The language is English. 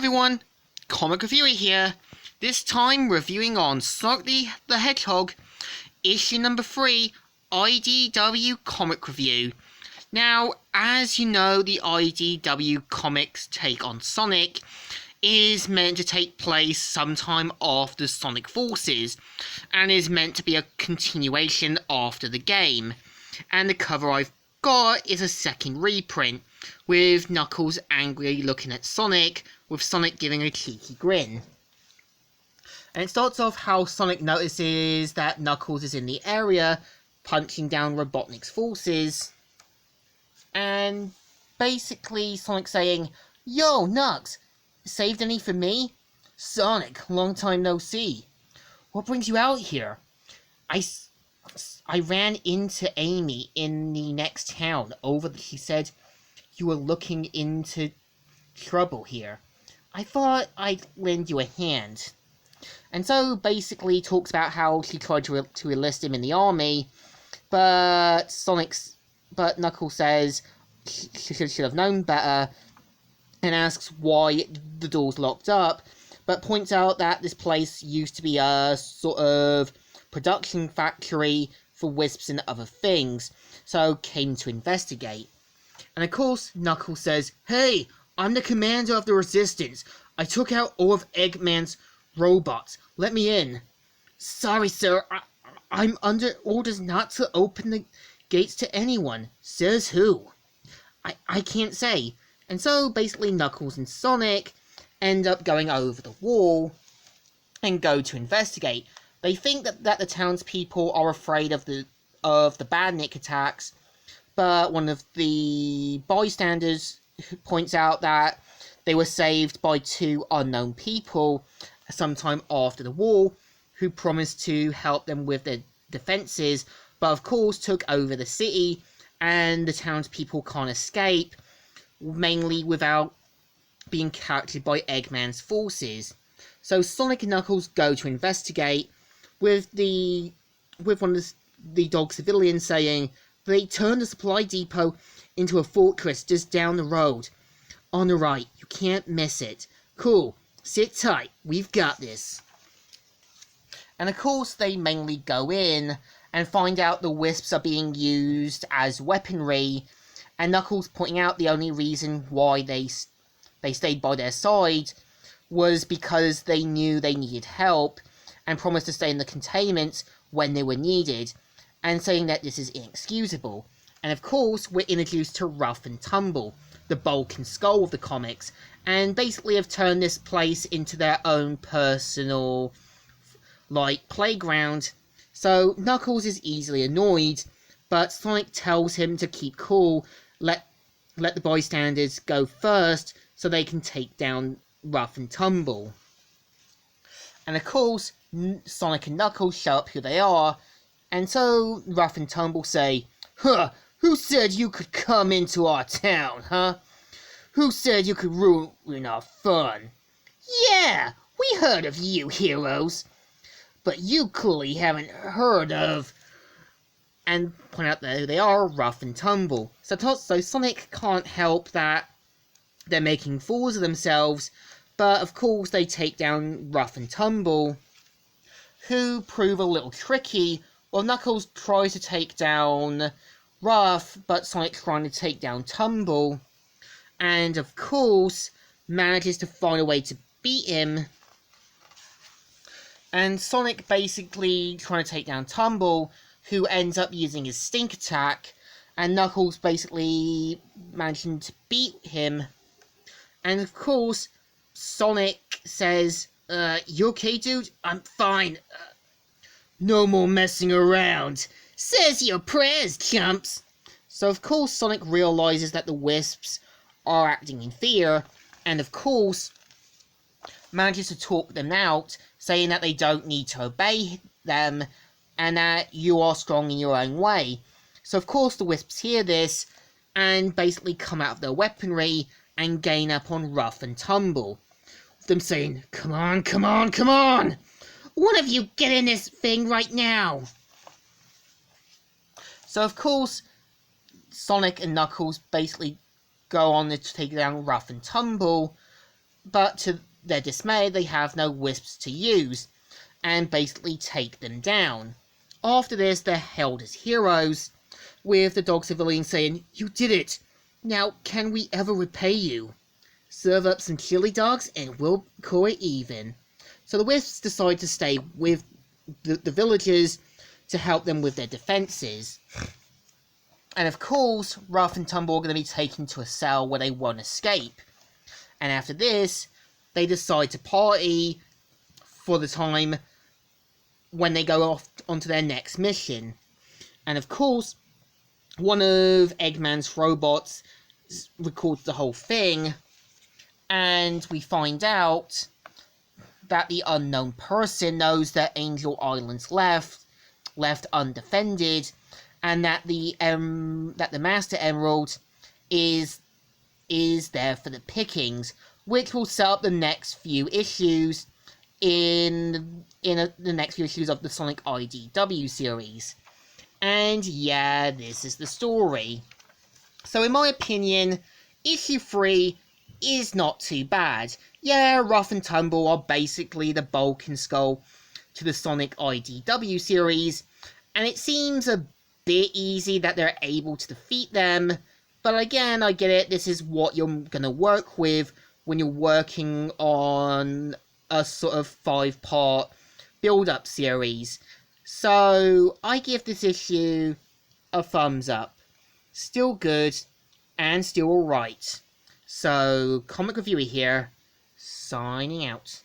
everyone, Comic Reviewer here, this time reviewing on Sonic the Hedgehog, issue number 3, IDW Comic Review. Now, as you know, the IDW Comics take on Sonic is meant to take place sometime after Sonic Forces, and is meant to be a continuation after the game. And the cover I've got is a second reprint, with Knuckles angrily looking at Sonic, with Sonic giving a cheeky grin. And it starts off how Sonic notices that Knuckles is in the area, punching down Robotnik's forces. And basically Sonic saying, "Yo, Knux, saved any for me? Sonic, long time no see. What brings you out here? I ran into Amy in the next town she said you were looking into trouble here. I thought I'd lend you a hand." And so basically talks about how she tried to enlist him in the army, but Knuckles says she should have known better, and asks why the door's locked up, but points out that this place used to be a sort of production factory for wisps and other things, so came to investigate. And of course, Knuckles says, "Hey, I'm the commander of the Resistance. I took out all of Eggman's robots. Let me in." "Sorry, sir. I'm under orders not to open the gates to anyone." "Says who?" I can't say. And so basically Knuckles and Sonic end up going over the wall and go to investigate. They think that the townspeople are afraid of the badnik attacks, but one of the bystanders points out that they were saved by two unknown people sometime after the war, who promised to help them with their defences, but of course took over the city, and the townspeople can't escape, mainly without being captured by Eggman's forces. So Sonic and Knuckles go to investigate, with one of the dog civilians saying they turned the supply depot into a fortress just down the road. On the right, you can't miss it. Cool, sit tight, we've got this. And of course they mainly go in and find out the wisps are being used as weaponry, and Knuckles pointing out the only reason why they stayed by their side was because they knew they needed help, and promised to stay in the containment when they were needed, and saying that this is inexcusable. And of course, we're introduced to Rough and Tumble, the bulk and skull of the comics, and basically have turned this place into their own personal, playground. So Knuckles is easily annoyed, but Sonic tells him to keep cool, let the bystanders go first, so they can take down Rough and Tumble. And of course, Sonic and Knuckles show up who they are, and so Rough and Tumble say, "Huh, who said you could come into our town, huh? Who said you could ruin our fun? Yeah, we heard of you heroes, but you clearly haven't heard of..." And point out that they are Rough and Tumble. So Sonic can't help that they're making fools of themselves, but of course they take down Rough and Tumble, who prove a little tricky, while Knuckles tries to take down Rough, but Sonic's trying to take down Tumble, and of course manages to find a way to beat him. And Sonic basically trying to take down Tumble, who ends up using his stink attack, and Knuckles basically managing to beat him. And of course Sonic says, "You okay, dude?" "I'm fine. No more messing around. Says your prayers, chumps." So of course Sonic realizes that the wisps are acting in fear, and of course manages to talk them out, saying that they don't need to obey them, and that you are strong in your own way. So of course the wisps hear this, and basically come out of their weaponry, and gain up on Rough and Tumble, with them saying, "Come on, come on, come on! One of you get in this thing right now!" So of course Sonic and Knuckles basically go on to take down Rough and Tumble, but to their dismay, they have no wisps to use, and basically take them down. After this, they're hailed as heroes, with the dog civilian saying, "You did it! Now, can we ever repay you? Serve up some chili dogs and we'll call it even." So the wisps decide to stay with the villagers to help them with their defences. And of course, Rough and Tumble are going to be taken to a cell where they won't escape. And after this, they decide to party for the time when they go off onto their next mission. And of course, one of Eggman's robots records the whole thing, and we find out that the unknown person knows that Angel Island's left undefended, and that the Master Emerald is there for the pickings, which will set up the next few issues in the next few issues of the Sonic IDW series. And yeah, this is the story. So in my opinion, issue 3 is not too bad. Yeah, Rough and Tumble are basically the bulk and skull to the Sonic IDW series, and it seems a bit easy that they're able to defeat them, but again, I get it, this is what you're gonna work with when you're working on a sort of 5-part build-up series. So, I give this issue a thumbs up. Still good, and still alright. So, Comic Reviewer here, signing out.